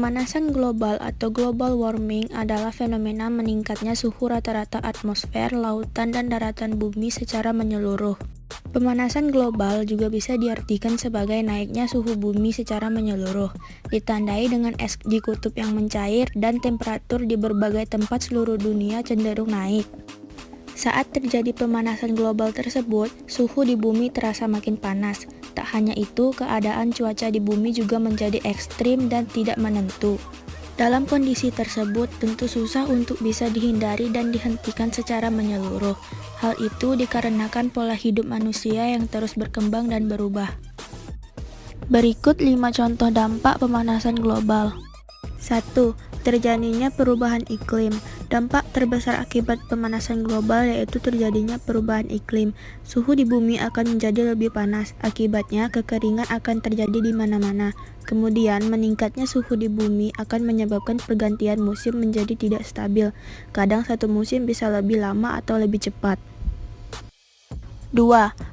Pemanasan global atau global warming adalah fenomena meningkatnya suhu rata-rata atmosfer, lautan, dan daratan bumi secara menyeluruh. Pemanasan global juga bisa diartikan sebagai naiknya suhu bumi secara menyeluruh, ditandai dengan es di kutub yang mencair dan temperatur di berbagai tempat seluruh dunia cenderung naik. Saat terjadi pemanasan global tersebut, suhu di bumi terasa makin panas. Tak hanya itu, keadaan cuaca di bumi juga menjadi ekstrim dan tidak menentu. Dalam kondisi tersebut, tentu susah untuk bisa dihindari dan dihentikan secara menyeluruh. Hal itu dikarenakan pola hidup manusia yang terus berkembang dan berubah. Berikut 5 contoh dampak pemanasan global. 1. Terjadinya perubahan iklim. Dampak terbesar akibat pemanasan global yaitu terjadinya perubahan iklim. Suhu di bumi akan menjadi lebih panas. Akibatnya, kekeringan akan terjadi di mana-mana. Kemudian, meningkatnya suhu di bumi akan menyebabkan pergantian musim menjadi tidak stabil. Kadang satu musim bisa lebih lama atau lebih cepat. 2.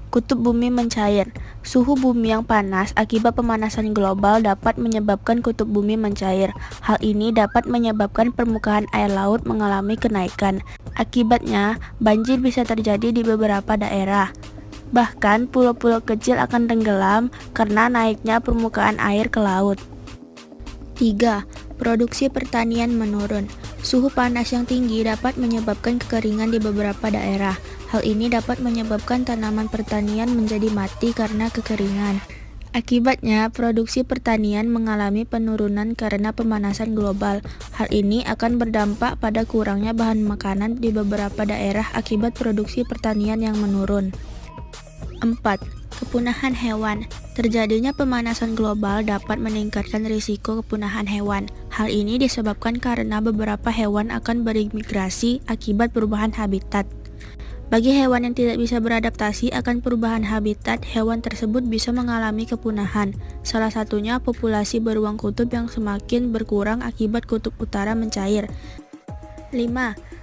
Kutub bumi mencair. Suhu bumi yang panas akibat pemanasan global dapat menyebabkan kutub bumi mencair. Hal ini dapat menyebabkan permukaan air laut mengalami kenaikan. Akibatnya, banjir bisa terjadi di beberapa daerah. Bahkan, pulau-pulau kecil akan tenggelam karena naiknya permukaan air ke laut. 3. Produksi pertanian menurun. Suhu panas yang tinggi dapat menyebabkan kekeringan di beberapa daerah. Hal ini dapat menyebabkan tanaman pertanian menjadi mati karena kekeringan. Akibatnya, produksi pertanian mengalami penurunan karena pemanasan global. Hal ini akan berdampak pada kurangnya bahan makanan di beberapa daerah akibat produksi pertanian yang menurun. 4. Kepunahan hewan. Terjadinya pemanasan global dapat meningkatkan risiko kepunahan hewan. Hal ini disebabkan karena beberapa hewan akan bermigrasi akibat perubahan habitat. Bagi hewan yang tidak bisa beradaptasi akan perubahan habitat, hewan tersebut bisa mengalami kepunahan. Salah satunya populasi beruang kutub yang semakin berkurang akibat kutub utara mencair. 5.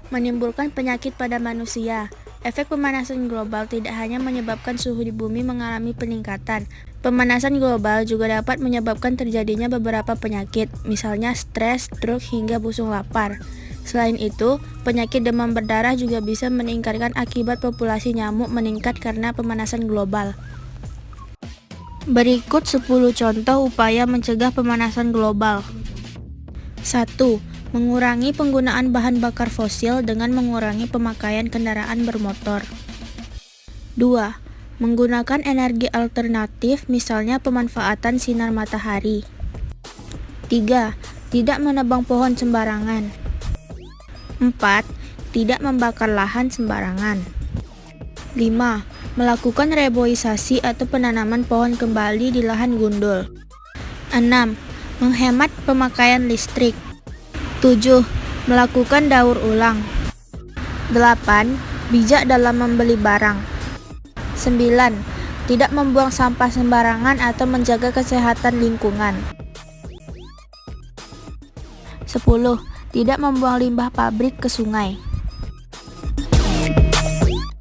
Menimbulkan penyakit pada manusia. Efek pemanasan global tidak hanya menyebabkan suhu di bumi mengalami peningkatan. Pemanasan global juga dapat menyebabkan terjadinya beberapa penyakit, misalnya stres, stroke, hingga busung lapar. Selain itu, penyakit demam berdarah juga bisa meningkatkan akibat populasi nyamuk meningkat karena pemanasan global. Berikut 10 contoh upaya mencegah pemanasan global. 1. Mengurangi penggunaan bahan bakar fosil dengan mengurangi pemakaian kendaraan bermotor. 2. Menggunakan energi alternatif, misalnya pemanfaatan sinar matahari. 3. Tidak menebang pohon sembarangan. 4. Tidak membakar lahan sembarangan. 5. Melakukan reboisasi atau penanaman pohon kembali di lahan gundul. 6. Menghemat pemakaian listrik. 7. Melakukan daur ulang. 8. Bijak dalam membeli barang. 9. Tidak membuang sampah sembarangan atau menjaga kesehatan lingkungan. 10. Tidak membuang limbah pabrik ke sungai.